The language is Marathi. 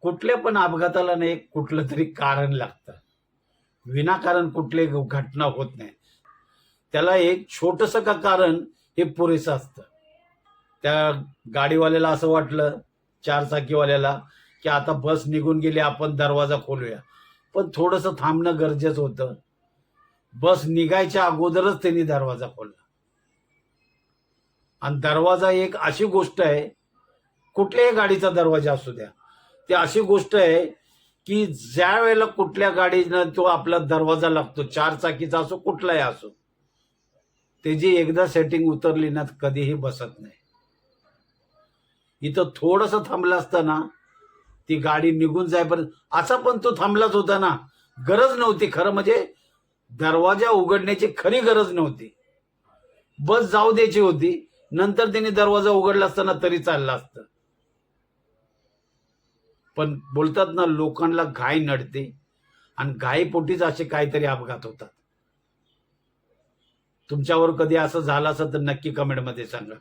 कुठल्या पण अपघाताला नाही कुठलं तरी कारण लागतं. विनाकारण कुठली घटना होत नाही. त्याला एक छोटंसं का कारण हे पुरेसं असतं. त्या गाडीवाल्याला असं वाटलं, चारचाकीवाल्याला, की आता बस निघून गेली, आपण दरवाजा खोलूया. पण थोडंसं थांबणं गरजेचं होतं. बस निघायच्या अगोदरच त्यांनी दरवाजा खोलला. आणि दरवाजा एक अशी गोष्ट आहे, कुठल्याही गाडीचा दरवाजा असू द्या, ती अशी गोष्ट आहे की ज्या वेळेला कुठल्या गाडीनं तो आपला दरवाजा लागतो, चारचाकीचा असो कुठलाही असो, त्याची एकदा सेटिंग उतरली ना कधीही बसत नाही. इथं थोडंसं थांबलं असतं ना, ती गाडी निघून जाईपर्यंत. असा पण तो थांबलाच होता ना, गरज नव्हती. खरं म्हणजे दरवाजा उघडण्याची खरी गरज नव्हती. बस जाऊ द्यायची होती, नंतर त्यांनी दरवाजा उघडला असताना तरी चाललं असतं. पण बोलतात ना, लोकांना घाई नडते आणि घाईपोटीच असे काहीतरी अपघात होतात. तुमच्यावर कधी असं झालं असं तर नक्की कमेंटमध्ये सांगा.